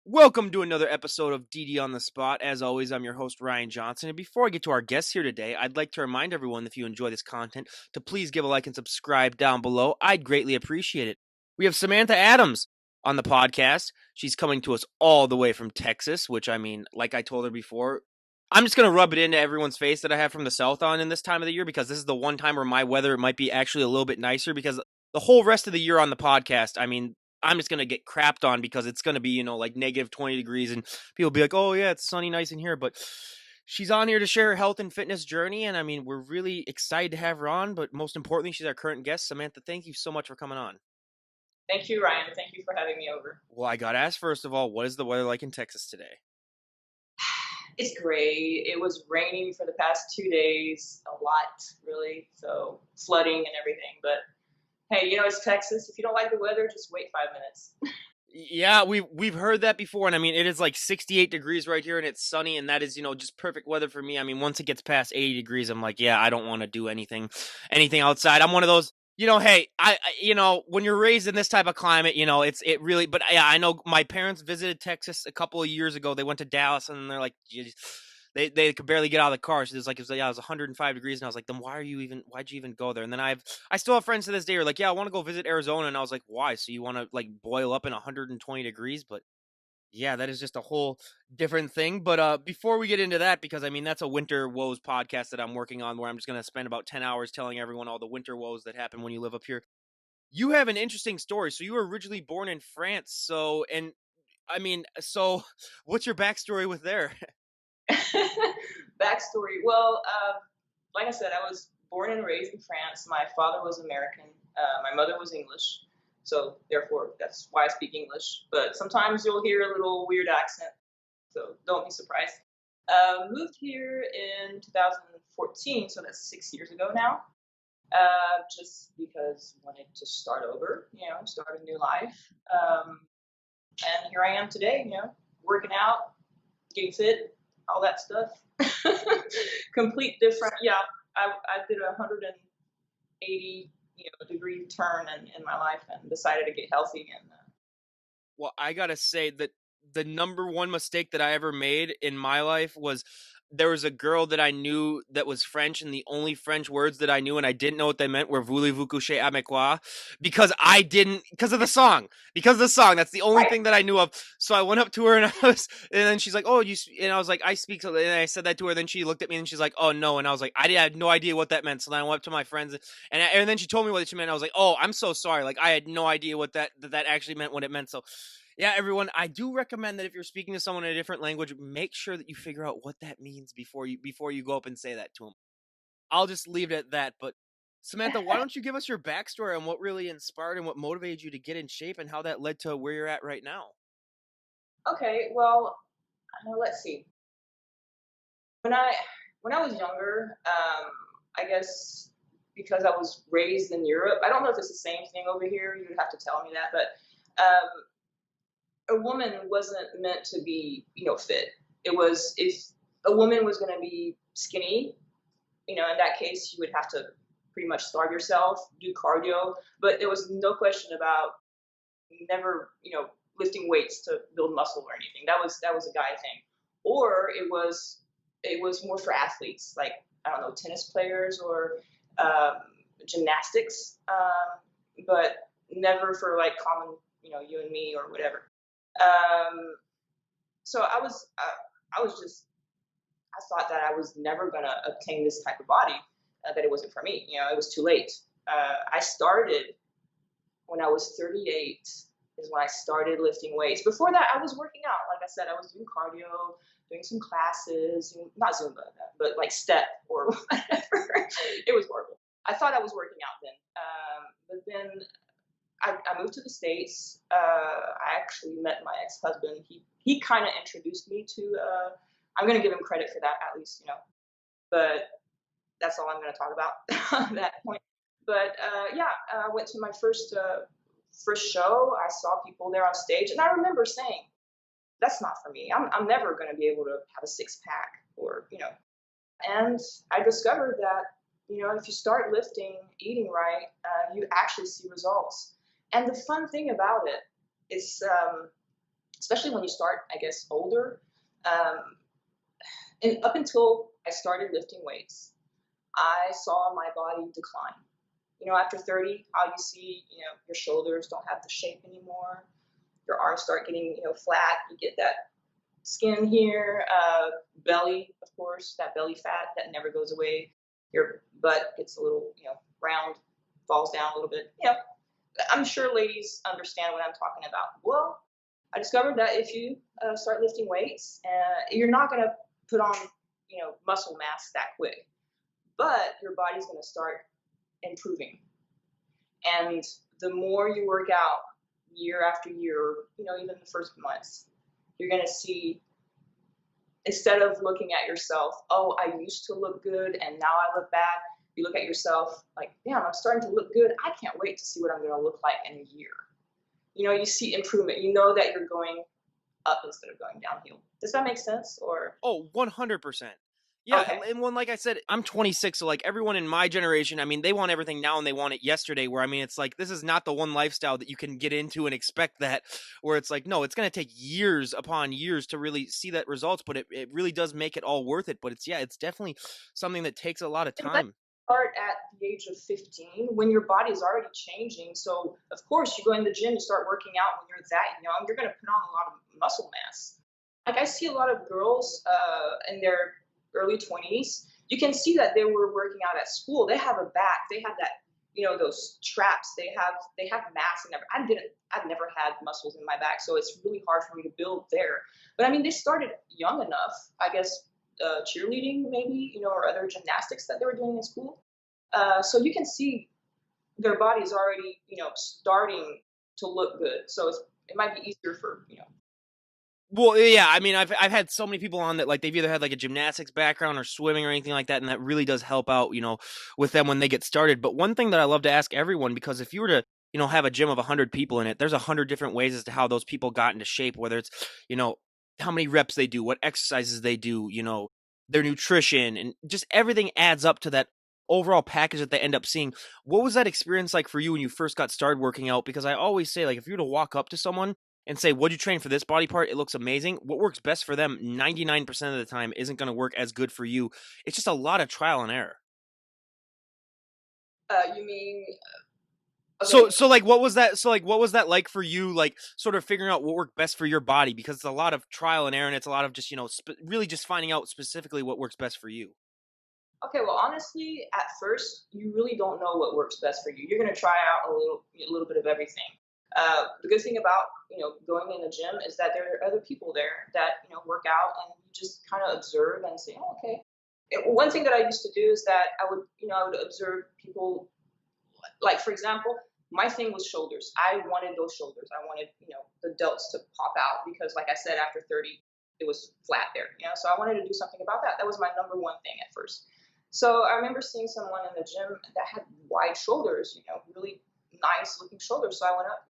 Welcome to another episode of DD on the Spot. As always, I'm your host, Ryan Johnson. And before I get to our guests here today, I'd like to remind everyone, if you enjoy this content, to please give a like and subscribe down below. I'd greatly appreciate it. We have Samantha Adams on the podcast. She's coming to us all the way from Texas, which, I mean, like I told her before, I'm just going to rub it into everyone's face that I have from the South on in this time of the year, because this is the one time where my weather might be actually a little bit nicer, because the whole rest of the year on the podcast, I mean, I'm just going to get crapped on because it's going to be, like negative 20 degrees and people be like, oh, yeah, it's sunny, nice in here. But she's on here to share her health and fitness journey. And I mean, we're really excited to have her on. But most importantly, she's our current guest. Samantha, thank you so much for coming on. Thank you, Ryan. Thank you for having me over. Well, I got to ask, first of all, what is the weather like in Texas today? It's gray. It was raining for the past 2 days, a lot, really. So flooding and everything. But hey, it's Texas. If you don't like the weather, just wait 5 minutes. Yeah, we've heard that before, and I mean, it is like 68 degrees right here, and it's sunny, and that is, just perfect weather for me. I mean, once it gets past 80 degrees, I'm like, yeah, I don't want to do anything outside. I'm one of those, hey, when you're raised in this type of climate, it really, but yeah, I know my parents visited Texas a couple of years ago. They went to Dallas, and they're like, they could barely get out of the car. So it was 105 degrees, and I was like, then why'd you even go there? And then I still have friends to this day who are like, yeah, I want to go visit Arizona, and I was like, why? So you want to like boil up in 120 degrees? But yeah, that is just a whole different thing. But before we get into that, because I mean that's a winter woes podcast that I'm working on, where I'm just gonna spend about 10 hours telling everyone all the winter woes that happen when you live up here. You have an interesting story. So you were originally born in France. So what's your backstory with there? Backstory. Well, like I said, I was born and raised in France. My father was American. My mother was English. So therefore, that's why I speak English. But sometimes you'll hear a little weird accent. So don't be surprised. Moved here in 2014. So that's 6 years ago now. Just because I wanted to start over, start a new life. And here I am today, working out, getting fit, all that stuff. Complete different. Yeah, I did a 180 degree turn in my life and decided to get healthy. And Well, I gotta say that the number one mistake that I ever made in my life was there was a girl that I knew that was French, and the only French words that I knew and I didn't know what they meant were voulez-vous coucher avec moi, because of the song. Because of the song. That's the only right. thing that I knew of. So I went up to her and and then she's like, oh, and I was like, I speak, and I said that to her. Then she looked at me and she's like, oh no. And I was like, I had no idea what that meant. So then I went up to my friends and then she told me what she meant. I was like, oh, I'm so sorry. Like I had no idea what that actually meant, what it meant. So yeah, everyone, I do recommend that if you're speaking to someone in a different language, make sure that you figure out what that means before you go up and say that to them. I'll just leave it at that. But Samantha, why don't you give us your backstory on what really inspired and what motivated you to get in shape and how that led to where you're at right now? Okay, well, let's see. When I was younger, I guess because I was raised in Europe, I don't know if it's the same thing over here. You would have to tell me that, but a woman wasn't meant to be, fit. It was if a woman was going to be skinny, in that case, you would have to pretty much starve yourself, do cardio. But there was no question about never, lifting weights to build muscle or anything. That was a guy thing. Or it was more for athletes, like I don't know, tennis players or gymnastics, but never for like common, you and me or whatever. So I thought that I was never gonna obtain this type of body, that it wasn't for me. It was too late. I started when I was 38 is when I started lifting weights. Before that, I was working out. Like I said, I was doing cardio, doing some classes, not Zumba, but like step or whatever. It was horrible. I thought I was working out then. But then I moved to the States. I actually met my ex-husband. He kind of introduced me to, I'm going to give him credit for that at least, but that's all I'm going to talk about at that point. But yeah, I went to my first show. I saw people there on stage, and I remember saying, that's not for me. I'm never going to be able to have a six pack or, and I discovered that, if you start lifting, eating right, you actually see results. And the fun thing about it is especially when you start, I guess, older. Um, and up until I started lifting weights, I saw my body decline. After 30, how you see, your shoulders don't have the shape anymore. Your arms start getting, flat. You get that skin here, belly, of course, that belly fat that never goes away. Your butt gets a little, round, falls down a little bit. I'm sure ladies understand what I'm talking about. Well, I discovered that if you start lifting weights, you're not going to put on, muscle mass that quick, but your body's going to start improving. And the more you work out year after year, even the first months, you're going to see, instead of looking at yourself, oh, I used to look good and now I look bad, you look at yourself like, damn, I'm starting to look good. I can't wait to see what I'm going to look like in a year. You see improvement. You know that you're going up instead of going downhill. Does that make sense? Or Oh, 100%. Yeah, okay. and when, like I said, I'm 26, so like everyone in my generation, I mean, they want everything now and they want it yesterday. Where I mean, it's like this is not the one lifestyle that you can get into and expect that. Where it's like, no, it's gonna take years upon years to really see that results, but it really does make it all worth it. But it's definitely something that takes a lot of And let's time. start at the age of 15 when your body is already changing. So, of course, you go in the gym, you start working out when you're that young, you're going to put on a lot of muscle mass. Like I see a lot of girls in their early 20s. You can see that they were working out at school. They have a back. They have that, those traps. They have mass and everything. I've never had muscles in my back, so it's really hard for me to build there. But I mean, they started young enough, I guess, cheerleading maybe, or other gymnastics that they were doing in school. So you can see their body's already, starting to look good. So it might be easier for, Well, yeah, I mean, I've had so many people on that like they've either had like a gymnastics background or swimming or anything like that, and that really does help out, with them when they get started. But one thing that I love to ask everyone, because if you were to, have a gym of 100 people in it, there's 100 different ways as to how those people got into shape, whether it's, you know, how many reps they do, what exercises they do, their nutrition, and just everything adds up to that overall package that they end up seeing. What was that experience like for you when you first got started working out? Because I always say, like, if you were to walk up to someone and say, "What'd you train for this body part? It looks amazing." What works best for them 99% of the time isn't going to work as good for you. It's just a lot of trial and error. you mean, So okay. so like what was that so like what was that like for you, like sort of figuring out what worked best for your body, because it's a lot of trial and error and it's a lot of just, really just finding out specifically what works best for you. Okay, well, honestly, at first, you really don't know what works best for you. You're gonna try out a little bit of everything. The good thing about going in a gym is that there are other people there that work out, and you just kind of observe and say, oh, okay. One thing that I used to do is that I would observe people. Like for example, my thing was shoulders. I wanted those shoulders. I wanted the delts to pop out because, like I said, after 30, it was flat there. So I wanted to do something about that. That was my number one thing at first. So I remember seeing someone in the gym that had wide shoulders, really nice looking shoulders. So I went up,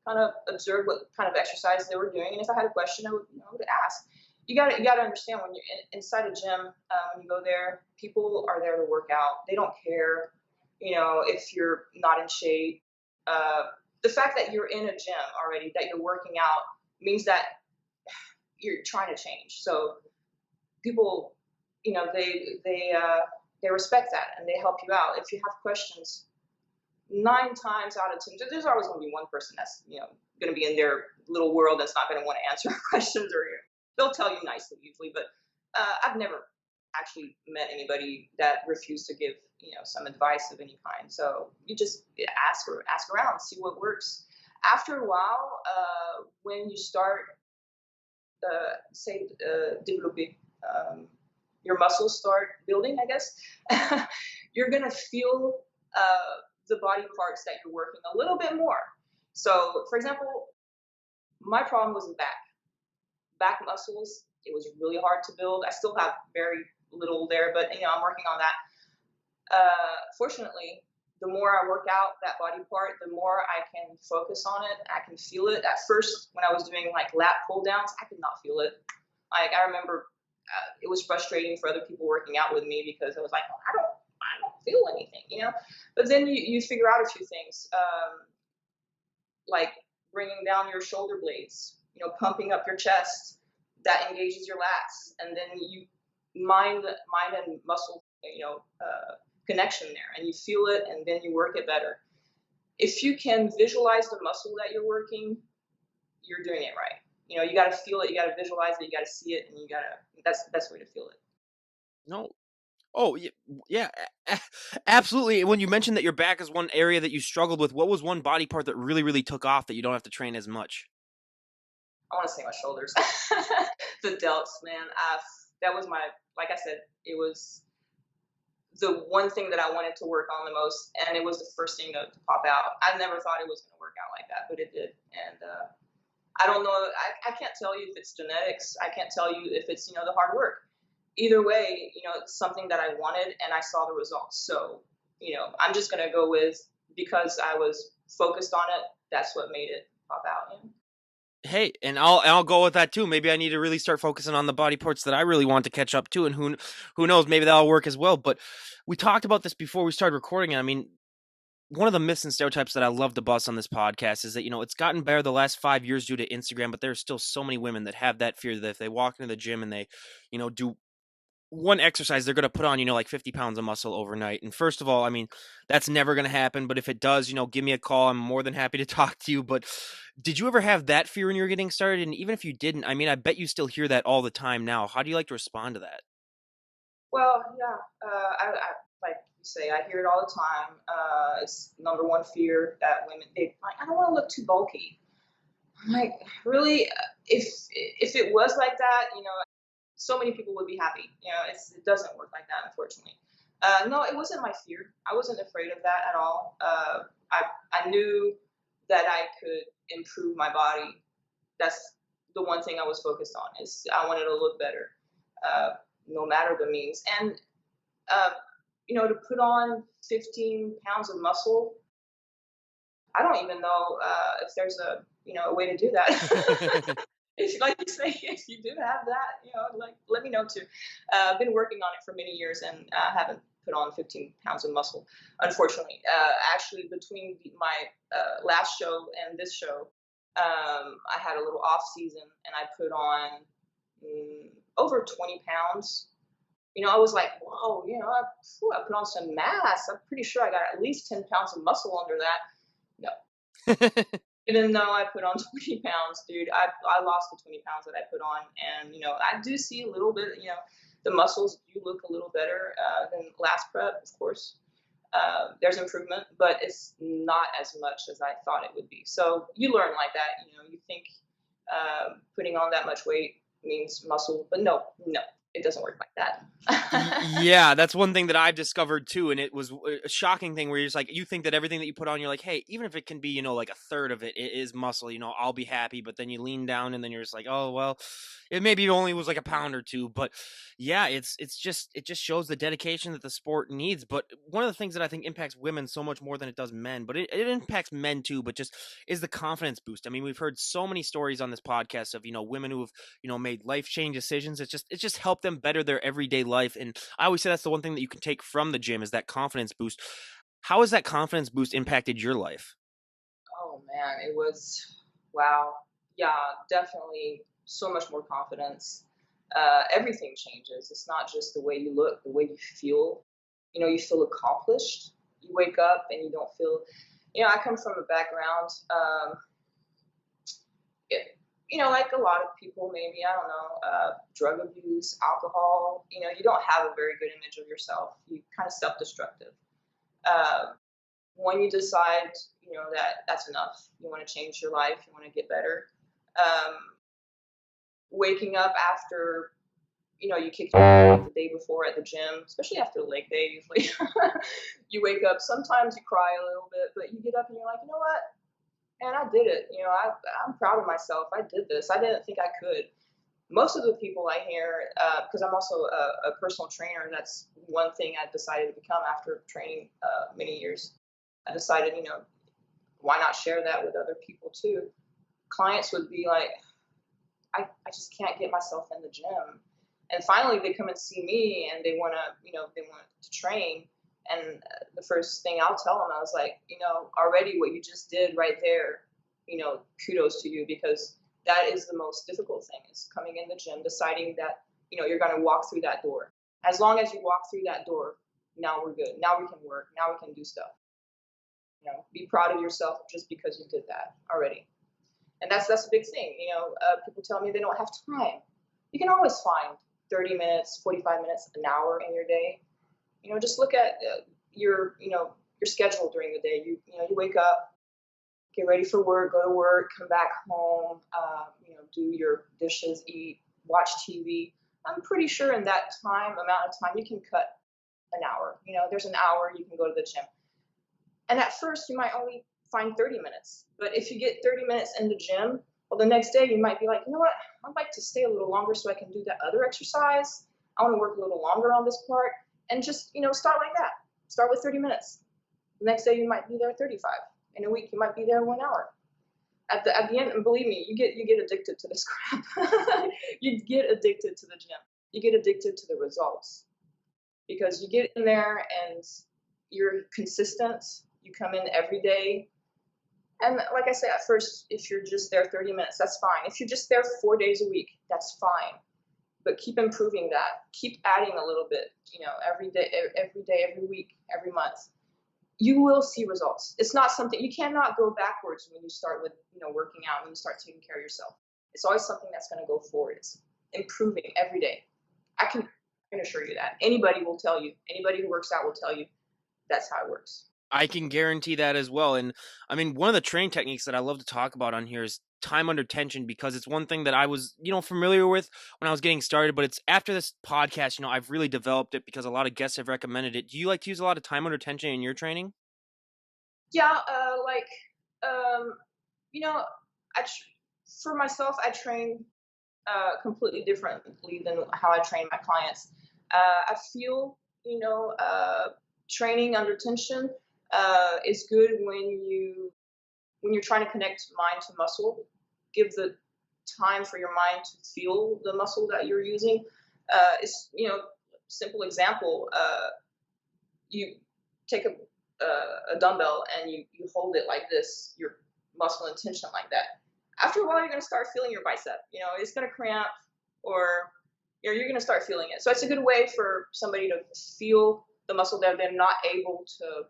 kind of observed what kind of exercise they were doing, and if I had a question, I would ask. You gotta understand when you're inside a gym, when you go there, people are there to work out. They don't care, if you're not in shape. Uh, the fact that you're in a gym already, that you're working out, means that you're trying to change. So people, they respect that and they help you out. If you have questions, 9 times out of 10, there's always going to be one person that's going to be in their little world that's not going to want to answer questions, or they'll tell you nicely usually. But I've never actually met anybody that refused to give some advice of any kind. So you just ask around, see what works. After a while, when you start say developing, your muscles start building, I guess, you're gonna feel the body parts that you're working a little bit more. So, for example, my problem was the back muscles. It was really hard to build. I still have very little there, but I'm working on that. Fortunately, the more I work out that body part, the more I can focus on it. I can feel it. At first, when I was doing like lat pull downs, I could not feel it. Like I remember, it was frustrating for other people working out with me because I was like, oh, I don't feel anything. But then you figure out a few things, like bringing down your shoulder blades. pumping up your chest, that engages your lats, and then you mind and muscle, connection there, and you feel it, and then you work it better. If you can visualize the muscle that you're working, you're doing it right. You got to feel it, you got to visualize it, you got to see it, and that's the best way to feel it. No. Oh, yeah, yeah, absolutely. When you mentioned that your back is one area that you struggled with, what was one body part that really, really took off that you don't have to train as much? I want to say my shoulders, the delts, man. That was like I said, it was the one thing that I wanted to work on the most, and it was the first thing to pop out. I never thought it was going to work out like that, but it did. And I don't know. I can't tell you if it's genetics. I can't tell you if it's the hard work. Either way, it's something that I wanted, and I saw the results. So I'm just going to go with, because I was focused on it. That's what made it pop out. Hey, and I'll go with that too. Maybe I need to really start focusing on the body parts that I really want to catch up to, and who knows, maybe that'll work as well. But we talked about this before we started recording, and I mean, one of the myths and stereotypes that I love to bust on this podcast is that it's gotten better the last 5 years due to Instagram, but there's still so many women that have that fear that if they walk into the gym and they do one exercise, they're going to put on, like 50 pounds of muscle overnight. And first of all, I mean, that's never going to happen. But if it does, give me a call. I'm more than happy to talk to you. But did you ever have that fear when you were getting started? And even if you didn't, I mean, I bet you still hear that all the time now. How do you like to respond to that? Well, yeah, I like you say, I hear it all the time. It's number one fear that women, I don't want to look too bulky. I'm like, really? If it was like that, so many people would be happy. It doesn't work like that, unfortunately. No, it wasn't my fear. I wasn't afraid of that at all. I knew that I could improve my body. That's the one thing I was focused on. Is I wanted to look better, no matter the means. And to put on 15 pounds of muscle, I don't even know if there's a way to do that. If, like you say, if you do have that, like, let me know too. I've been working on it for many years, and I haven't put on 15 pounds of muscle, unfortunately. Actually, between my last show and this show, I had a little off season, and I put on over 20 pounds. I was like, whoa, I put on some mass. I'm pretty sure I got at least 10 pounds of muscle under that. No. Even though I put on 20 pounds, dude, I lost the 20 pounds that I put on. And, I do see a little bit, the muscles do look a little better than last prep, of course. There's improvement, but it's not as much as I thought it would be. So you learn like that, you think putting on that much weight means muscle, but no, it doesn't work like that. Yeah, that's one thing that I've discovered too, and it was a shocking thing where you're just like, you think that everything that you put on, you're like, hey, even if it can be, like a third of it is muscle, I'll be happy. But then you lean down, and then you're just like, oh well, it maybe only was like a pound or two. But yeah, it just shows the dedication that the sport needs. But one of the things that I think impacts women so much more than it does men, but it impacts men too, but just is the confidence boost. I mean, we've heard so many stories on this podcast of women who have made life-changing decisions. It's just helped them better their everyday life. And I always say that's the one thing that you can take from the gym is that confidence boost. How has that confidence boost impacted your life? Oh man, it was wow. Yeah, definitely so much more confidence. Everything changes. It's not just the way you look, the way you feel. You feel accomplished. You wake up and you don't feel. I come from a background. Like a lot of people, maybe, I don't know, drug abuse, alcohol. You don't have a very good image of yourself. You kind of self-destructive. When you decide, that's enough, you want to change your life, you want to get better. Waking up after, you kicked your the day before at the gym, especially after the leg day, usually. You wake up, sometimes you cry a little bit, but you get up and you're like, you know what? And I did it. I'm proud of myself. I did this. I didn't think I could. Most of the people I hear, because I'm also a personal trainer, that's one thing I decided to become after training many years. I decided, why not share that with other people too? Clients would be like, I just can't get myself in the gym. And finally they come and see me and they want to train. And the first thing I'll tell them, I was like, already what you just did right there, kudos to you, because That is the most difficult thing, is coming in the gym, deciding that, you're going to walk through that door. As long as you walk through that door, now we're good. Now we can work. Now we can do stuff. Be proud of yourself just because you did that already. And that's a big thing. People tell me they don't have time. You can always find 30 minutes, 45 minutes, an hour in your day. Just look at your schedule during the day. You wake up, get ready for work, go to work, come back home, do your dishes, eat, watch TV. I'm pretty sure in that amount of time, you can cut an hour. There's an hour you can go to the gym. And at first, you might only find 30 minutes. But if you get 30 minutes in the gym, well, the next day you might be like, you know what? I'd like to stay a little longer so I can do that other exercise. I want to work a little longer on this part. And just, start like that. Start with 30 minutes. The next day you might be there 35. In a week, you might be there 1 hour. At the end, and believe me, you get addicted to this crap. You get addicted to the gym. You get addicted to the results. Because you get in there and you're consistent. You come in every day. And like I said, at first, if you're just there 30 minutes, that's fine. If you're just there 4 days a week, that's fine. But keep improving that. Keep adding a little bit, every day, every week, every month. You will see results. It's not something, you cannot go backwards when you start with, working out, when you start taking care of yourself. It's always something that's going to go forward. It's improving every day. I can assure you that. Anybody will tell you. Anybody who works out will tell you that's how it works. I can guarantee that as well. And I mean, one of the training techniques that I love to talk about on here is time under tension, because it's one thing that I was, familiar with when I was getting started, but it's after this podcast, I've really developed it because a lot of guests have recommended it. Do you like to use a lot of time under tension in your training? Yeah, for myself, I train completely differently than how I train my clients. I feel, training under tension is good when you're trying to connect mind to muscle. Give the time for your mind to feel the muscle that you're using. It's simple example. You take a dumbbell and you hold it like this, your muscle and tension like that. After a while, you're going to start feeling your bicep. It's going to cramp, or you're going to start feeling it. So it's a good way for somebody to feel the muscle that they're not able to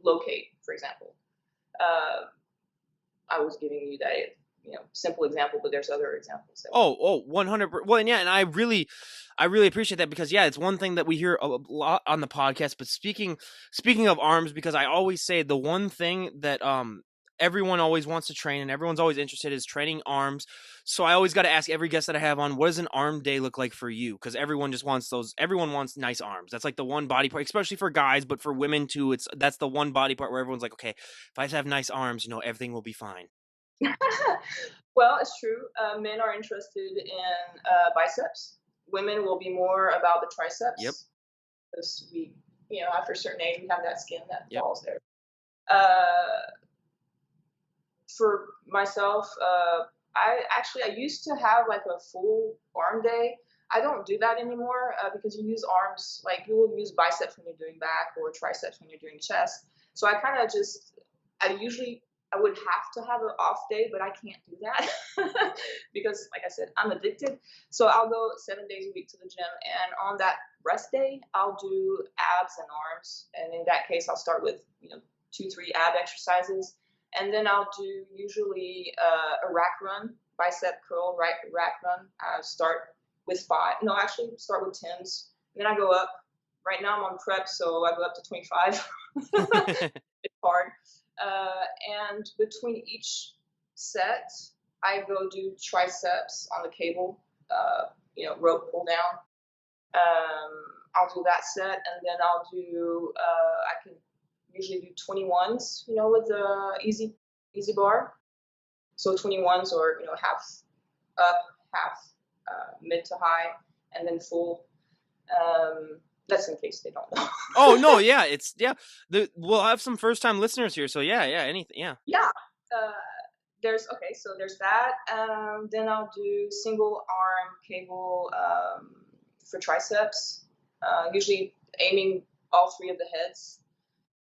locate, for example. I was giving you that, simple example, but there's other examples. 100%. Well, and yeah, and I really appreciate that, because yeah, it's one thing that we hear a lot on the podcast. But speaking of arms, because I always say the one thing that everyone always wants to train and everyone's always interested is training arms. So I always got to ask every guest that I have on, what does an arm day look like for you? Because everyone wants nice arms. That's like the one body part, especially for guys, but for women too. That's the one body part where everyone's like, okay, if I just have nice arms, everything will be fine. Well, it's true. Men are interested in biceps. Women will be more about the triceps. Yep. Because we, after a certain age, we have that skin that falls there. For myself, I used to have like a full arm day. I don't do that anymore because you use arms, like you will use biceps when you're doing back or triceps when you're doing chest. So I kind of I would have to have an off day, but I can't do that because, like I said, I'm addicted. So I'll go 7 days a week to the gym, and on that rest day, I'll do abs and arms. And in that case, I'll start with 2-3 ab exercises, and then I'll do usually a rack run, bicep curl, rack run. I start with 5. No, actually start with 10s, and then I go up. Right now I'm on prep, so I go up to 25. It's hard. And between each set, I go do triceps on the cable, rope pull down. I'll do that set, and then I'll do, I can usually do 21s, with the easy bar. So 21s or, half up, half mid to high, and then full. That's in case they don't know. Oh no, yeah, we'll have some first time listeners here, so yeah, anything, yeah. Yeah. There's that. Then I'll do single arm cable for triceps. Usually aiming all 3 of the heads,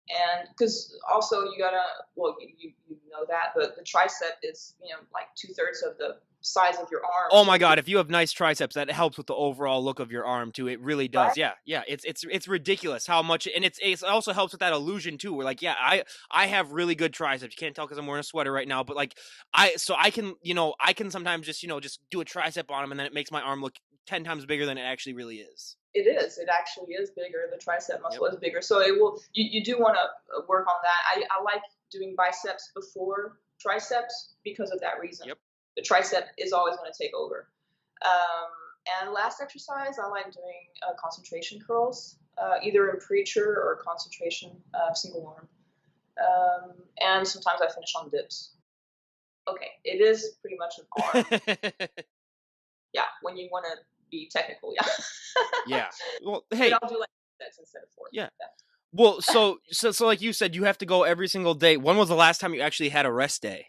and because also you know that, but the tricep is, like 2/3 of the size of your arm. Oh So my if you god, if you have nice triceps, that helps with the overall look of your arm too. It really does. right, Yeah, yeah. It's ridiculous how much, and it also helps with that illusion too. Where like, yeah, I have really good triceps. You can't tell because I'm wearing a sweater right now, but like I can I can sometimes just just do a tricep on them, and then it makes my arm look 10 times bigger than it actually really is. it is. It actually is bigger. The tricep Yep. muscle is bigger. So it will. You do want to work on that. I like doing biceps before triceps because of that reason. Yep. The tricep is always going to take over. Um, and last exercise, I like doing concentration curls, either in preacher or concentration single arm. And sometimes I finish on dips. Okay, it is pretty much an arm. Yeah, when you want to be technical, yeah. Yeah. Well, But hey, I'll do like sets instead of four. yeah. Yeah. Well, so like you said, you have to go every single day. When was the last time you actually had a rest day?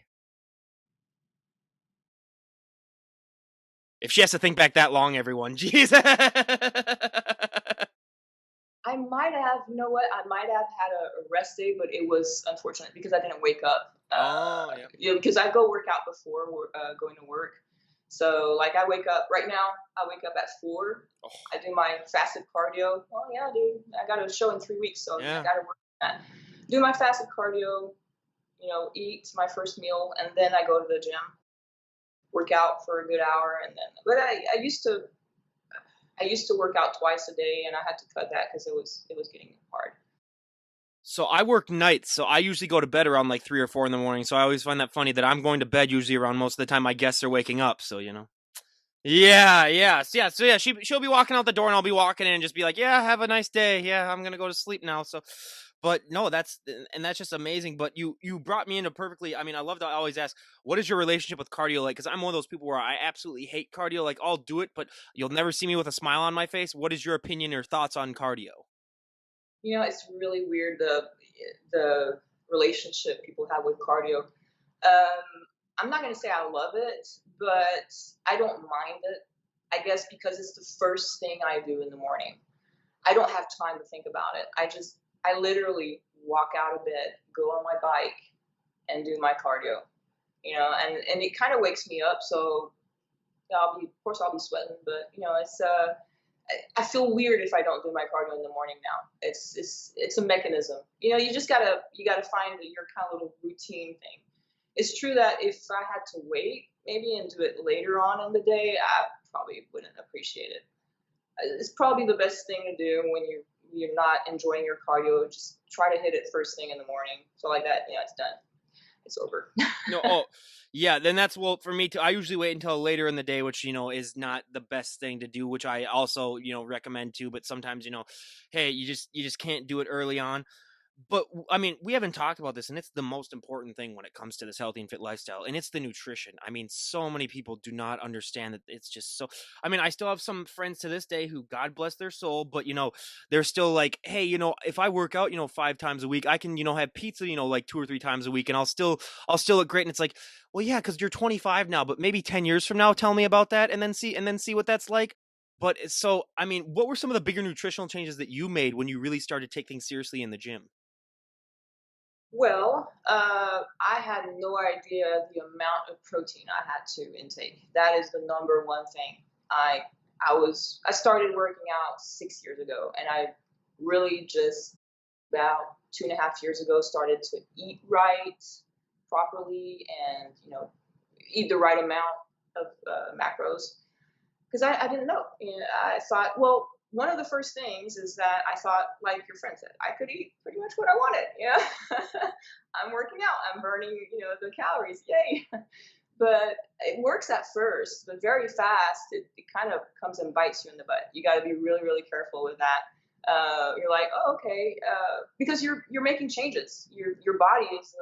If she has to think back that long, everyone, jeez. I might have, you know what? I might have had a rest day, but it was unfortunate because I didn't wake up. Oh, yeah. Because I go work out before going to work. So like I wake up right now. I wake up at 4. Oh, I do my fasted cardio. Well, yeah, dude. I got a show in 3 weeks, so I yeah. got to work on that. Do my fasted cardio. Eat my first meal, and then I go to the gym, work out for a good hour, and then. But I used to work out twice a day, and I had to cut that because it was getting hard. So I work nights, so I usually go to bed around like 3 or 4 in the morning. So I always find that funny that I'm going to bed usually around most of the time my guests are waking up. So Yeah, yeah, yeah. So yeah, she'll be walking out the door and I'll be walking in and just be like, "Yeah, have a nice day. Yeah, I'm gonna go to sleep now." So, but no, that's just amazing. But you brought me into perfectly. I mean, I love to always ask, what is your relationship with cardio like? Because I'm one of those people where I absolutely hate cardio. Like I'll do it, but you'll never see me with a smile on my face. What is your opinion or thoughts on cardio? It's really weird the relationship people have with cardio. Um, I'm not gonna say I love it, but I don't mind it. I guess because it's the first thing I do in the morning. I don't have time to think about it. I literally walk out of bed, go on my bike, and do my cardio. And it kind of wakes me up. So yeah, of course, I'll be sweating, but I feel weird if I don't do my cardio in the morning now. It's a mechanism. You gotta find your kind of little routine thing. It's true that if I had to wait maybe and do it later on in the day, I probably wouldn't appreciate it. It's probably the best thing to do when you're not enjoying your cardio. Just try to hit it first thing in the morning. So like that, it's done. It's over. No, oh, yeah, then that's well for me too. I usually wait until later in the day, which is not the best thing to do, which I also recommend too. But sometimes hey, you just can't do it early on. But I mean, we haven't talked about this, and it's the most important thing when it comes to this healthy and fit lifestyle, and it's the nutrition. I mean, so many people do not understand that it's just so. I mean, I still have some friends to this day who, God bless their soul, but they're still like, hey, if I work out, 5 times a week, I can, have pizza, like 2 or 3 times a week, and I'll still look great. And it's like, well, yeah, because you're 25 now, but maybe 10 years from now, tell me about that, and then see what that's like. But so, I mean, what were some of the bigger nutritional changes that you made when you really started to take things seriously in the gym? Well, I had no idea the amount of protein I had to intake. That is the number one thing. I started working out 6 years ago, and I really just about 2.5 years ago started to eat right, properly, and eat the right amount of macros because I didn't know. I thought, well, one of the first things is that I thought, like your friend said, I could eat pretty much what I wanted. Yeah, I'm working out, I'm burning, the calories, yay! But it works at first, but very fast, it kind of comes and bites you in the butt. You got to be really, really careful with that. You're like, oh, okay, because you're making changes. Your body is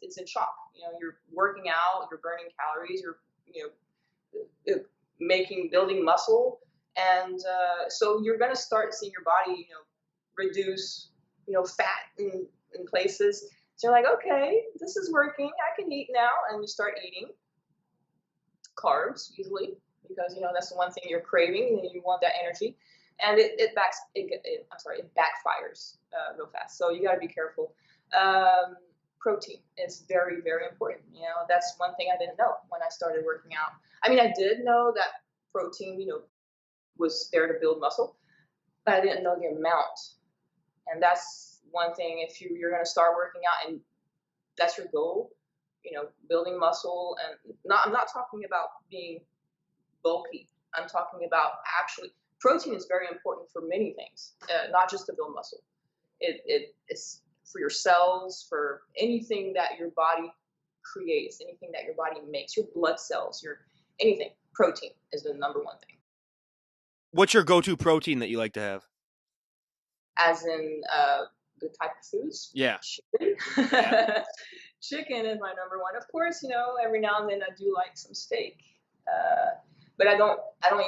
it's in shock. You're working out, you're burning calories, you're building muscle, and so you're gonna start seeing your body, reduce, fat in places. So you're like, okay, this is working. I can eat now, and you start eating carbs usually because that's the one thing you're craving and you want that energy, and it backfires real fast. So you got to be careful. Um, protein is very, very important. That's one thing I didn't know when I started working out. I mean, I did know that protein, was there to build muscle, but I didn't know the amount. And that's one thing. If you're going to start working out and that's your goal, building muscle, and I'm not talking about being bulky. I'm talking about actually protein is very important for many things, not just to build muscle. It's for your cells, for anything that your body creates, anything that your body makes, your blood cells, your anything. Protein is the number one thing. What's your go-to protein that you like to have? As in the type of foods? Yeah. Chicken. Yeah. Chicken is my number one. Of course, every now and then I do like some steak. But I don't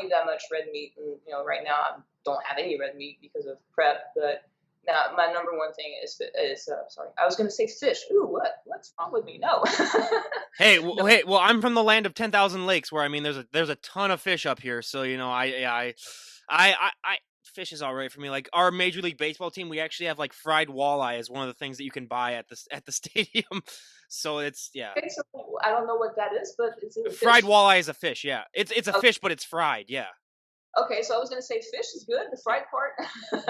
eat that much red meat, and right now I don't have any red meat because of prep. But now my number one thing is sorry, I was going to say fish. Ooh, what's wrong with me? No. Hey, No. hey, well, I'm from the land of 10,000 lakes, where I mean, there's a ton of fish up here. So fish is all right for me. Like our Major League Baseball team, we actually have like fried walleye as one of the things that you can buy at the stadium. So it's Okay, so I don't know what that is, but it's a fried fish. walleye is a fish. Yeah, it's a Okay. fish, but it's fried. Yeah. Okay, so I was going to say fish is good. The fried part.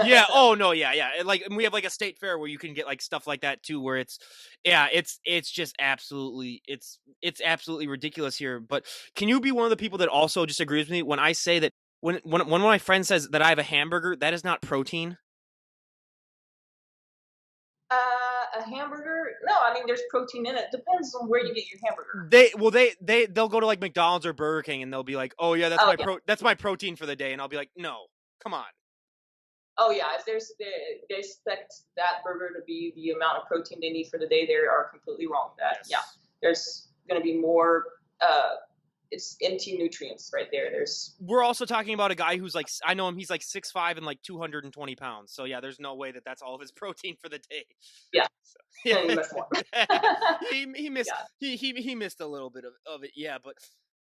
Yeah. Oh no. Yeah. Yeah. And we have like a state fair where you can get like stuff like that too, where it's just absolutely it's absolutely ridiculous here. But can you be one of the people that also just agrees with me when I say that when one of my friends says that I have a hamburger, that is not protein? A hamburger? No, I mean there's protein in it. Depends on where you get your hamburger. They'll go to like McDonald's or Burger King and they'll be like, oh yeah, Oh yeah. that's my protein for the day, and I'll be like, no, come on. Oh yeah. If they expect that burger to be the amount of protein they need for the day, they are completely wrong. Yes. Yeah. There's going to be more. It's empty nutrients right there. We're also talking about a guy who's like, I know him, he's like 6'5" and like 220 pounds. So yeah, there's no way that that's all of his protein for the day. Yeah. So, yeah. And much more. he missed Yeah. he missed a little bit of it. Yeah, but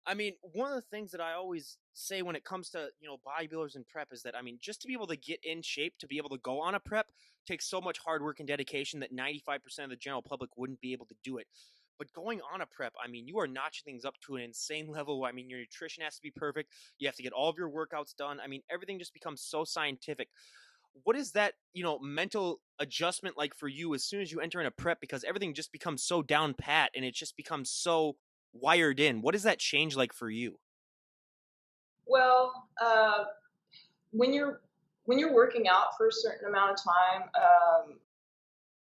I mean, one of the things that I always say when it comes to, bodybuilders and prep is that, I mean, just to be able to get in shape, to be able to go on a prep takes so much hard work and dedication that 95% of the general public wouldn't be able to do it. But going on a prep, I mean, you are notching things up to an insane level. I mean, your nutrition has to be perfect. You have to get all of your workouts done. I mean, everything just becomes so scientific. What is that, mental adjustment like for you as soon as you enter in a prep? Because everything just becomes so down pat and it just becomes so wired in. What does that change like for you? Well, when you're working out for a certain amount of time,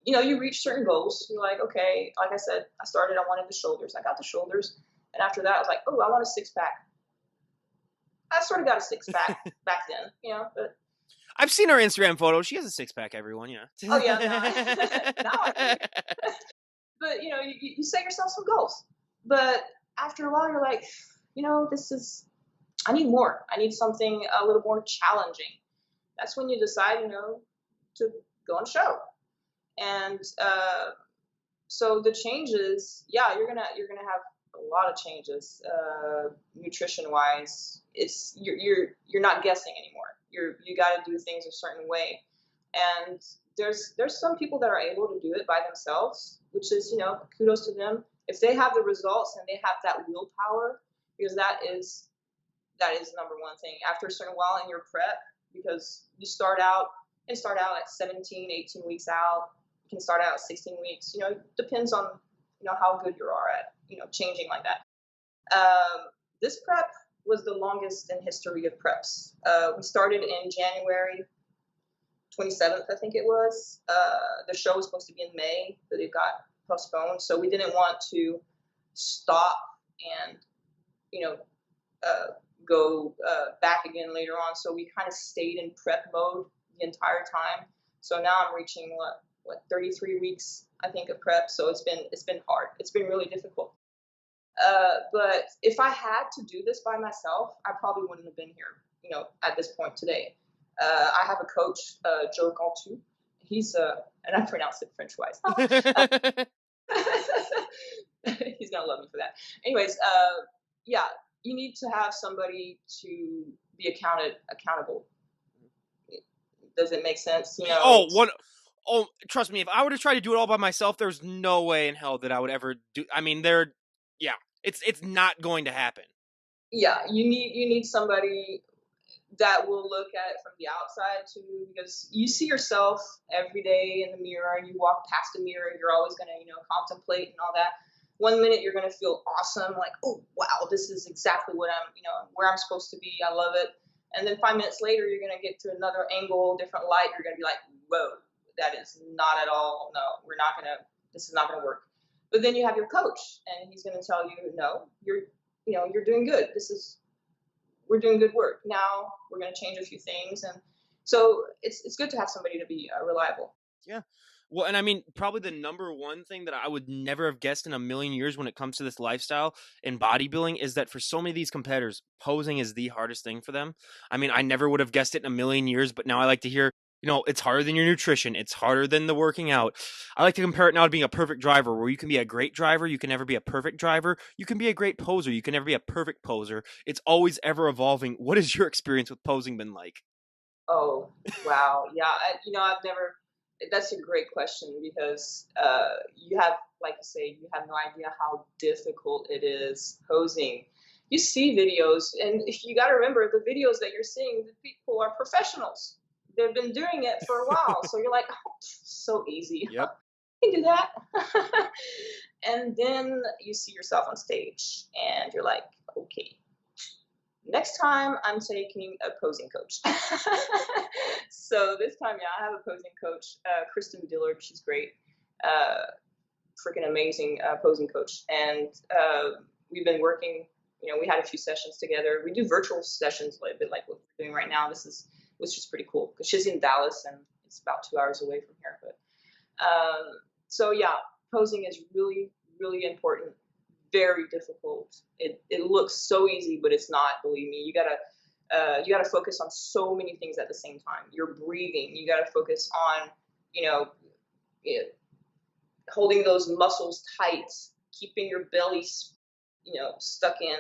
you reach certain goals. You're like, okay, like I said, I wanted the shoulders. I got the shoulders. And after that, I was like, oh, I want a six pack. I sort of got a six pack back then, but. I've seen her Instagram photo. She has a six pack, everyone, yeah. Oh, yeah. Now I do. But, you set yourself some goals. But after a while, you're like, I need more. I need something a little more challenging. That's when you decide, to go on a show. And so the changes, yeah, you're gonna have a lot of changes, nutrition wise. You're not guessing anymore. You got to do things a certain way, and there's some people that are able to do it by themselves, which is kudos to them if they have the results and they have that willpower, because that is number one thing. After a certain while in your prep, because you start out at 17, 18 weeks out. You can start out at 16 weeks. It depends on how good you are at changing like that. This prep was the longest in history of preps. We started in January 27th, I think it was. The show was supposed to be in May, but it got postponed. So we didn't want to stop and go back again later on. So we kind of stayed in prep mode the entire time. So now I'm reaching what 33 weeks I think of prep. So it's been hard. It's been really difficult. But if I had to do this by myself, I probably wouldn't have been here, at this point today. I have a coach, Joe Galtu. He's and I pronounced it French wise. He's gonna love me for that. Anyways, yeah, you need to have somebody to be accountable. Does it make sense? Oh, trust me, if I were to try to do it all by myself, there's no way in hell that I would ever do. I mean, yeah, it's not going to happen. Yeah, you need somebody that will look at it from the outside too, because you see yourself every day in the mirror, and you walk past the mirror, you're always going to, contemplate and all that. One minute you're going to feel awesome, like, oh wow, this is exactly what I'm, where I'm supposed to be, I love it. And then 5 minutes later you're going to get to another angle, different light, you're going to be like, whoa, that is not at all, no, we're not going to, this is not going to work. But then you have your coach, and he's going to tell you, no, you're doing good, this is, we're doing good work. Now we're going to change a few things, and so it's good to have somebody to be reliable. Yeah. Well, and I mean, probably the number one thing that I would never have guessed in a million years when it comes to this lifestyle in bodybuilding is that for so many of these competitors, posing is the hardest thing for them. I mean, I never would have guessed it in a million years, but now I like to hear, it's harder than your nutrition. It's harder than the working out. I like to compare it now to being a perfect driver, where you can be a great driver. You can never be a perfect driver. You can be a great poser. You can never be a perfect poser. It's always ever evolving. What has your experience with posing been like? Oh wow, yeah. I've never. That's a great question, because you have, like you say, you have no idea how difficult it is posing. You see videos, and if you got to remember, the videos that you're seeing, the people are professionals. They've been doing it for a while, so you're like, oh, so easy. Yep. You can do that. And then you see yourself on stage, and you're like, okay, next time I'm taking a posing coach. So this time, yeah, I have a posing coach, Kristen Dillard. She's great, uh, freaking amazing posing coach. And we've been working. We had a few sessions together. We do virtual sessions, a little bit like what we're doing right now. Which is pretty cool, because she's in Dallas, and it's about 2 hours away from here. But so yeah, posing is really, really important. Very difficult. It looks so easy, but it's not. Believe me, you gotta focus on so many things at the same time. You're breathing. You gotta focus on, you know, it, holding those muscles tight, keeping your belly, sucked in,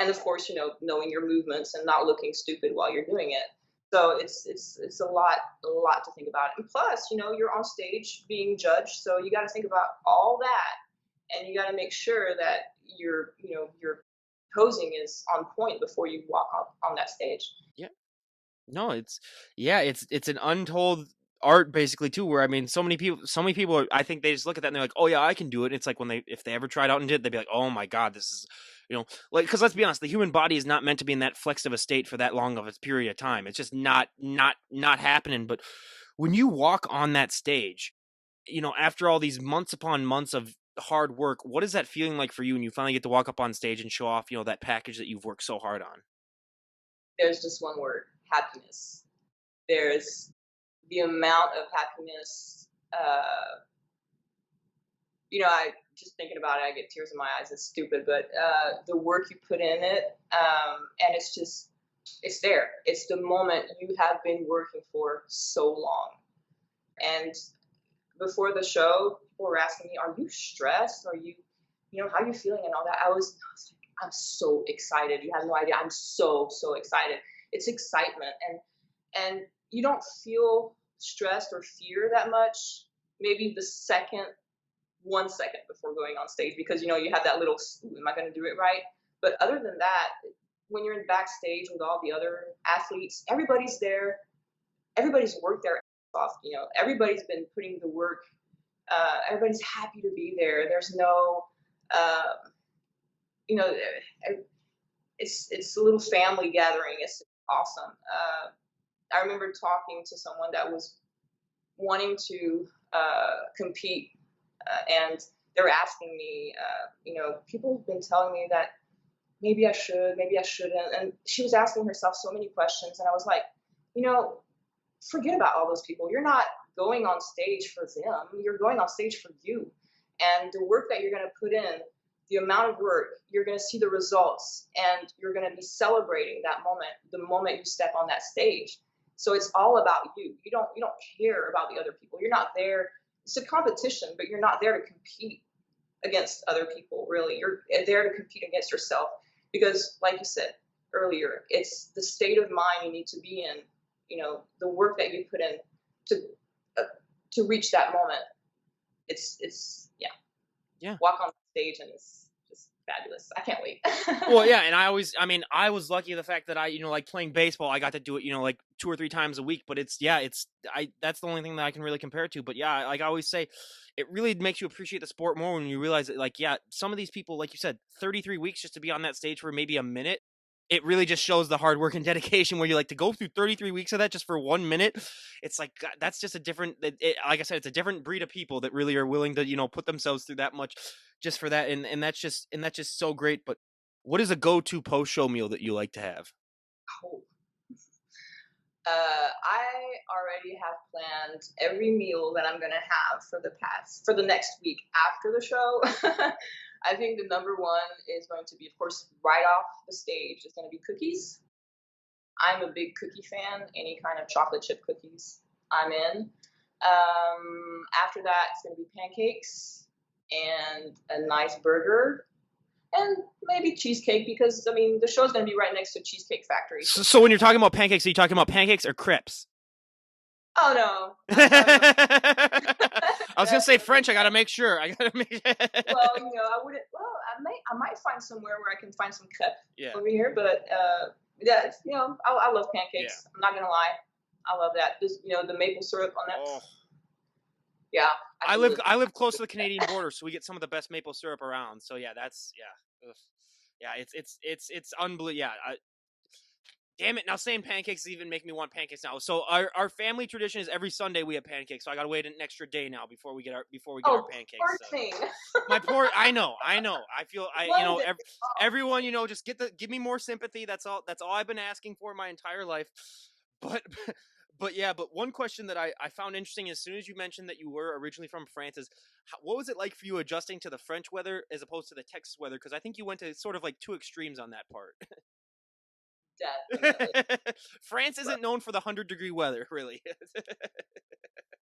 and of course, knowing your movements and not looking stupid while you're doing it. So it's a lot to think about. And plus, you're on stage being judged, so you got to think about all that, and you got to make sure that your posing is on point before you walk up on that stage. Yeah. No, it's an untold art basically too, where I mean so many people I think they just look at that and they're like, "Oh yeah, I can do it." It's like when if they ever tried out and did it, they'd be like, "Oh my god, this is, like cuz let's be honest, the human body is not meant to be in that flex of a state for that long of a period of time. It's just not happening, but when you walk on that stage, after all these months upon months of hard work, what is that feeling like for you when you finally get to walk up on stage and show off, that package that you've worked so hard on? There's just one word: happiness. There's the amount of happiness. I just thinking about it, I get tears in my eyes. It's stupid, but the work you put in it, and it's there. It's the moment you have been working for so long. And before the show, people were asking me, "Are you stressed? Are you, how are you feeling and all that?" I was like, "I'm so excited. You have no idea. I'm so excited." It's excitement, and you don't feel stressed or fear that much. Maybe the second 1 second before going on stage, because you have that little, "Ooh, am I going to do it right?" But other than that, when you're in backstage with all the other athletes, everybody's there, everybody's worked their ass off. Everybody's been putting the work. Everybody's happy to be there. There's no, uh, you know, it's a little family gathering. It's awesome. I remember talking to someone that was wanting to compete, and they were asking me, people have been telling me that maybe I should, maybe I shouldn't, and she was asking herself so many questions, and I was like, you know, forget about all those people. You're not going on stage for them. You're going on stage for you, and the work that you're going to put in. The amount of work, you're going to see the results, and you're going to be celebrating that moment, the moment you step on that stage. So it's all about you. You don't care about the other people. You're not there. It's a competition, but you're not there to compete against other people. Really, you're there to compete against yourself, because, like you said earlier, it's the state of mind you need to be in the work that you put in to uh, to reach that moment, it's yeah, Yeah. walk on stage and it's just fabulous. I can't wait. Well, yeah, and I was lucky the fact that like playing baseball, I got to do it, like 2 or 3 times a week, but that's the only thing that I can really compare it to. But yeah, like I always say, it really makes you appreciate the sport more when you realize that, like, yeah, some of these people, like you said, 33 weeks just to be on that stage for maybe a minute. It really just shows the hard work and dedication where you like to go through 33 weeks of that just for 1 minute. It's like, God, that's just a different, like I said, it's a different breed of people that really are willing to, put themselves through that much just for that. And that's just so great. But what is a go-to post-show meal that you like to have? Oh. I already have planned every meal that I'm gonna have for the next week after the show. I think the number one is going to be, of course, right off the stage. It's going to be cookies. I'm a big cookie fan. Any kind of chocolate chip cookies, I'm in. After that, it's going to be pancakes and a nice burger and maybe cheesecake because I mean the show's going to be right next to Cheesecake Factory. So when you're talking about pancakes, are you talking about pancakes or crepes? Oh no. I was gonna say French. I gotta make sure. I gotta make. Well, I wouldn't. Well, I might find somewhere where I can find some crepe Yeah. over here, but yeah, I love pancakes. Yeah. I'm not gonna lie, I love that. Just the maple syrup on that. Oh. Yeah. I live close to the Canadian border, so we get some of the best maple syrup around. So yeah, that's yeah. Ugh. Yeah, it's unbelievable. Yeah, damn it! Now saying pancakes is even making me want pancakes now. So our family tradition is every Sunday we have pancakes. So I gotta wait an extra day now before we get our pancakes. Poor So. thing. My poor, I know. I feel Love it. everyone, just give me more sympathy. That's all I've been asking for my entire life. But but yeah, but one question that I found interesting as soon as you mentioned that you were originally from France is what was it like for you adjusting to the French weather as opposed to the Texas weather? Because I think you went to sort of like two extremes on that part. Definitely. France isn't known for the 100-degree weather, really.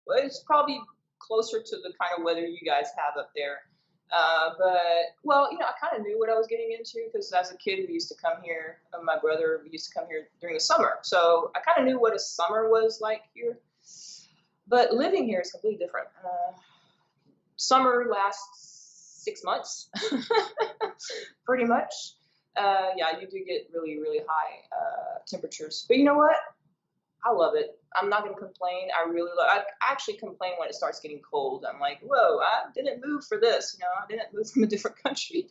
Well, it's probably closer to the kind of weather you guys have up there. But well, I kind of knew what I was getting into because as a kid we used to come here. My brother we used to come here during the summer, so I kind of knew what a summer was like here. But living here is completely different. Summer lasts 6 months, pretty much. Yeah, you do get really really high temperatures, but you know what? I love it. I'm not gonna complain. I actually complain when it starts getting cold. I'm like, whoa, I didn't move for this. I didn't move from a different country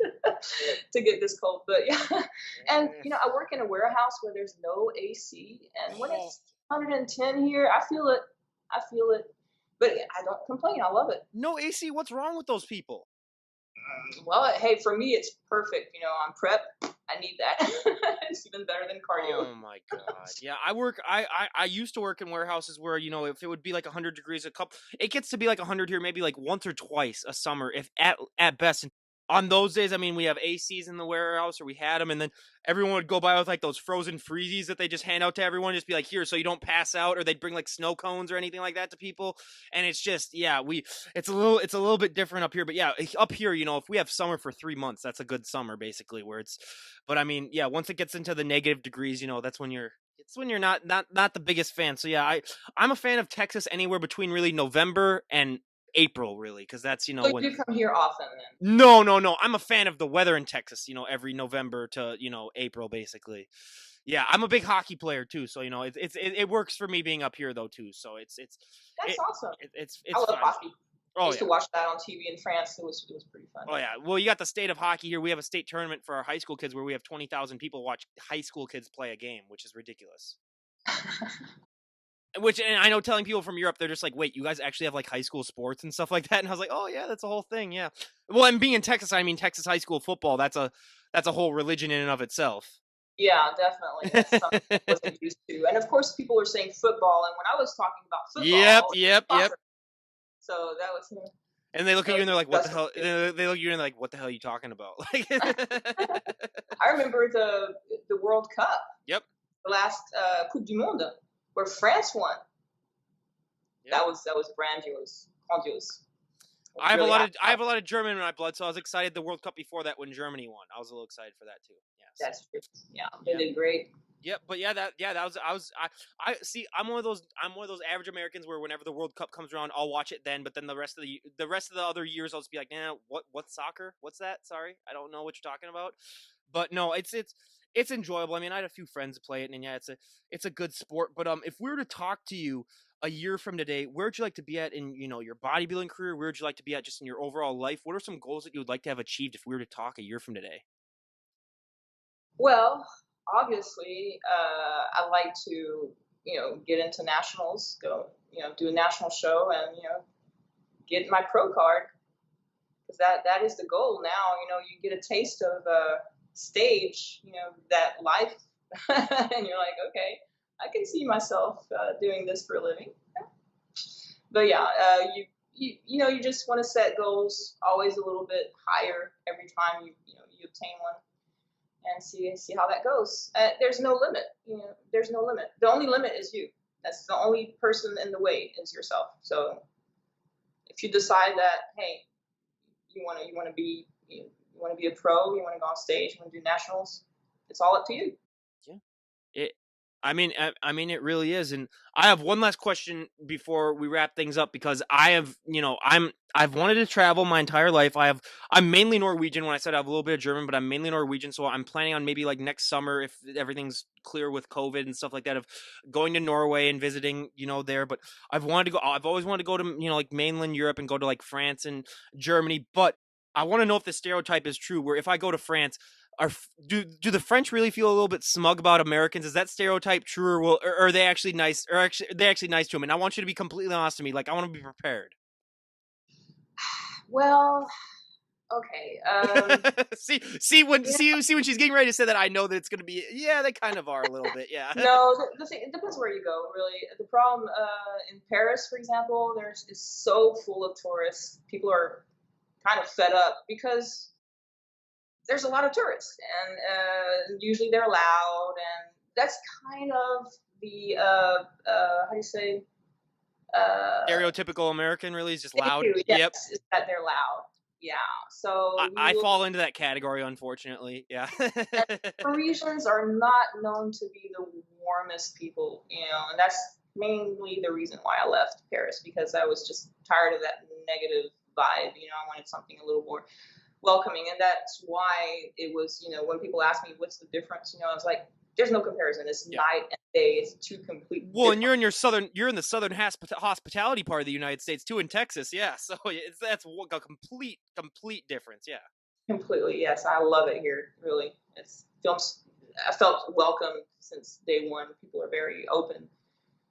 to get this cold. But yeah, and I work in a warehouse where there's no AC, and when it's 110 here, I feel it. I feel it. But I don't complain. I love it. No AC. What's wrong with those people? Well, hey, for me, it's perfect. I'm prep. I need that. It's even better than cardio. Oh my god! Yeah, I used to work in warehouses where if it would be like 100 degrees a couple, it gets to be like 100 here maybe like once or twice a summer, if at best. And on those days, I mean, we have ACs in the warehouse, or we had them, and then everyone would go by with like those frozen freezies that they just hand out to everyone, just be like, here, so you don't pass out, or they'd bring like snow cones or anything like that to people. And it's just, yeah, it's a little bit different up here, but yeah, up here, if we have summer for 3 months, that's a good summer basically, where it's. But I mean, yeah, once it gets into the negative degrees, that's when you're not the biggest fan. So yeah, I'm a fan of Texas anywhere between really November and April, really, because that's So when. you come here often then? No, no, no. I'm a fan of the weather in Texas. Every November to April, basically. Yeah, I'm a big hockey player too, so it works for me being up here though too. So That's awesome. it's I love fine. hockey. I Oh used yeah. to watch that on TV in France. It was pretty fun. Oh yeah. Well, you got the state of hockey here. We have a state tournament for our high school kids where we have 20,000 people watch high school kids play a game, which is ridiculous. And I know telling people from Europe, they're just like, wait, you guys actually have like high school sports and stuff like that? And I was like, oh yeah, that's a whole thing. Yeah. Well, and being in Texas, I mean, Texas high school football, that's a whole religion in and of itself. Yeah, definitely. That's something I wasn't used to. And of course, people are saying football. And when I was talking about football, Yep. So that was. And they look at you and they're like, what the hell? They look at you and they're like, what the hell are you talking about? Like, I remember the World Cup. Yep. The last Coupe du Monde where France won. Yep. That was grandiose. I have a lot of German in my blood, so I was excited the World Cup before that when Germany won. I was a little excited for that too. Yeah. That's true. Yeah, they did great. Yep, but that was I see. I'm one of those average Americans where whenever the World Cup comes around, I'll watch it then. But then the rest of the other years, I'll just be like, nah, what's soccer? What's that? Sorry, I don't know what you're talking about. But no, it's enjoyable. I mean, I had a few friends that play it, and yeah, it's a good sport. But if we were to talk to you a year from today, where'd you like to be at in your bodybuilding career? Where'd you like to be at just in your overall life? What are some goals that you would like to have achieved if we were to talk a year from today? Well, obviously, I like to, get into nationals, go, do a national show, and get my pro card, because that is the goal now. You get a taste of stage, that life, and you're like, okay, I can see myself doing this for a living. Yeah. But yeah, you just want to set goals always a little bit higher every time you obtain one, and see how that goes. There's no limit. There's no limit. The only limit is you. That's the only person in the way is yourself. So if you decide that, hey, you want to be a pro, you want to go on stage, you want to do nationals, it's all up to you. Yeah. It I mean it really is. And I have one last question before we wrap things up because I have, I've wanted to travel my entire life. I'm mainly Norwegian. When I said I have a little bit of German, but I'm mainly Norwegian, so I'm planning on maybe like next summer if everything's clear with COVID and stuff like that of going to Norway and visiting, there, but I've always wanted to go to, like mainland Europe and go to like France and Germany, but I want to know if the stereotype is true where if I go to France do the French really feel a little bit smug about Americans? Is that stereotype true, or are they actually nice? Or actually, are they actually nice to them? And I want you to be completely honest to me. Like I want to be prepared. Well, okay. Yeah, see when she's getting ready to say that, I know that it's gonna be yeah. They kind of are a little bit, yeah. no, the thing, it depends where you go, really. The problem in Paris, for example, is so full of tourists. People are kind of fed up because there's a lot of tourists, and usually they're loud, and that's kind of the how do you say? Stereotypical American really is just Thank loud. you. Yep, Yes, is that they're loud. Yeah. So I you fall into that category, unfortunately. Yeah. and Parisians are not known to be the warmest people, and that's mainly the reason why I left Paris, because I was just tired of that negative vibe. I wanted something a little more welcoming, and that's why it was. When people ask me what's the difference, I was like, there's no comparison. It's Yeah. night and day. It's two completely Well, and different. you're in the southern hospitality part of the United States too, in Texas. Yeah, so that's a complete difference. Yeah. Completely, yes. I love it here. Really, it's films. I felt welcome since day one. People are very open.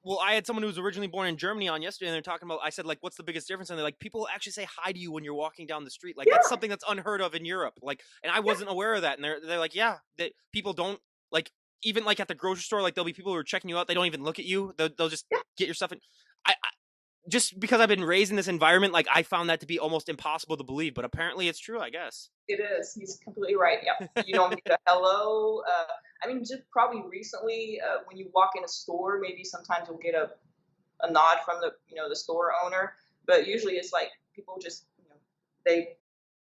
Well, I had someone who was originally born in Germany on yesterday, and they're talking about. I said, like, what's the biggest difference? And they're like, people actually say hi to you when you're walking down the street. Like that's Yeah, something that's unheard of in Europe. Like, and I yeah, wasn't aware of that. And they're like, yeah, that people don't like even like at the grocery store. Like there'll be people who are checking you out. They don't even look at you. They'll just yeah. get your stuff. And I just because I've been raised in this environment, like I found that to be almost impossible to believe. But apparently, it's true. I guess. It is. He's completely right. Yeah. You don't need a hello. I mean, just probably recently, when you walk in a store, maybe sometimes you'll get a nod from the store owner, but usually it's like people just they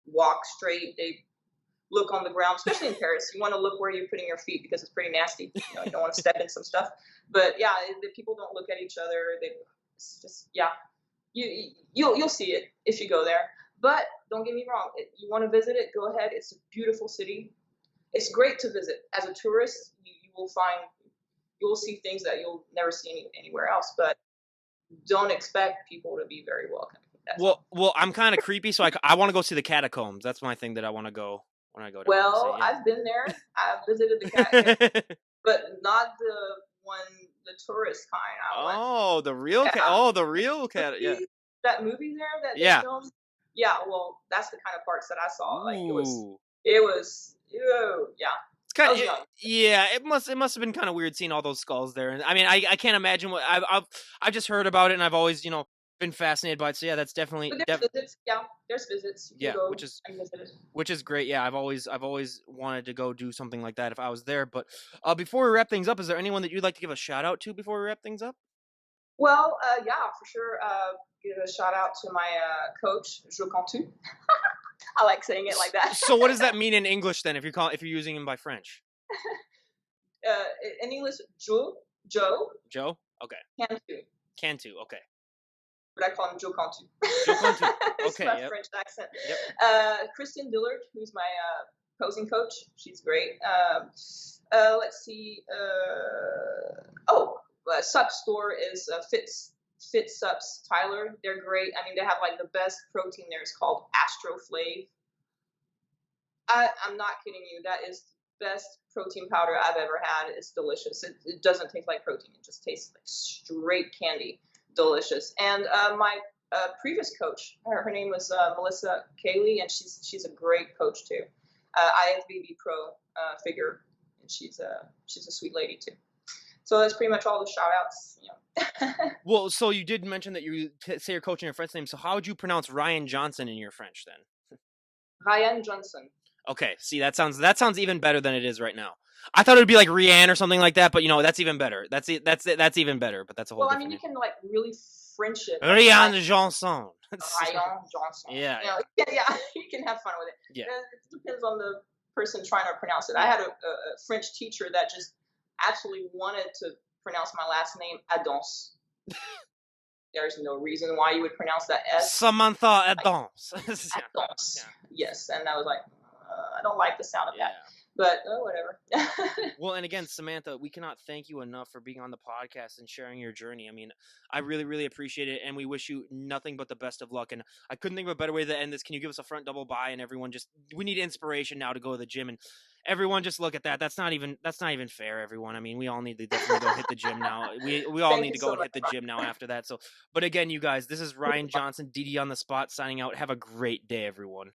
walk straight. They look on the ground, especially in Paris. You want to look where you're putting your feet because it's pretty nasty. You don't want to step in some stuff. But yeah, the people don't look at each other. It's just yeah. You'll see it if you go there. But don't get me wrong. You want to visit it, go ahead. It's a beautiful city. It's great to visit as a tourist. You will see things that you'll never see anywhere else. But don't expect people to be very welcoming. That's all. Well, I'm kind of creepy, so I want to go see the catacombs. That's my thing that I want to go when I go down and see. Well, I've been there. I've visited the cat, Yeah. but not the one, the tourist kind. I went. Oh, the real cat. Yeah, Oh, the real cat. Yeah. that movie there that they Yeah. filmed. Yeah, well, that's the kind of parts that I saw. Like Ooh. ew, yeah. It's I kind of was young. yeah. It must have been kind of weird seeing all those skulls there. And I mean, I can't imagine what I've just heard about it, and I've always been fascinated by it. So yeah, that's definitely But there's visits. Yeah, there's visits. You can yeah, go and visit it. which is great. Yeah, I've always wanted to go do something like that if I was there. But before we wrap things up, is there anyone that you'd like to give a shout out to before we wrap things up? Well, yeah, for sure. Give a shout out to my coach, Je Cantu. I like saying it like that. So what does that mean in English then? If you're using him by French? in English, Joe Joe? Okay. Cantu, Cantu. Okay. but I call him Joe Cantu. Joe Cantu. It's Okay. my Yep. French accent. Yep. Kristen Dillard, who's my posing coach, she's great. Let's see. Sup store is Fit Sups Tyler. They're great. I mean, they have like the best protein there. It's called Astro Flave. I'm not kidding you. That is the best protein powder I've ever had. It's delicious. It doesn't taste like protein. It just tastes like straight candy. Delicious. And my previous coach, her name was Melissa Cayley, and she's a great coach too. IFBB Pro figure, and she's a sweet lady too. So that's pretty much all the shout outs. Well, so you did mention that you say you're coaching your friend's name. So how would you pronounce Ryan Johnson in your French then? Ryan Johnson. Okay, see that sounds even better than it is right now. I thought it would be like Rianne or something like that, but that's even better. That's even better, but that's a whole. Well, I different mean, you can like really French it. Ryan Johnson. Ryan Johnson. Yeah, you can have fun with it. Yeah. It depends on the person trying to pronounce it. I had a French teacher that just absolutely wanted to pronounce my last name Adams. There's no reason why you would pronounce that S. Samantha Adams. Adams. Yeah. Yes, and I was like, I don't like the sound of that. But whatever. Well, and again, Samantha, we cannot thank you enough for being on the podcast and sharing your journey. I mean, I really, really appreciate it, and we wish you nothing but the best of luck. And I couldn't think of a better way to end this. Can you give us a front double bye? And everyone we need inspiration now to go to the gym, and everyone just look at that. That's not even fair, everyone. I mean, we all need to definitely go hit the gym now. We all need to go and hit the gym now after that. So, but again, you guys, this is Ryan Johnson, DD on the spot, signing out. Have a great day, everyone.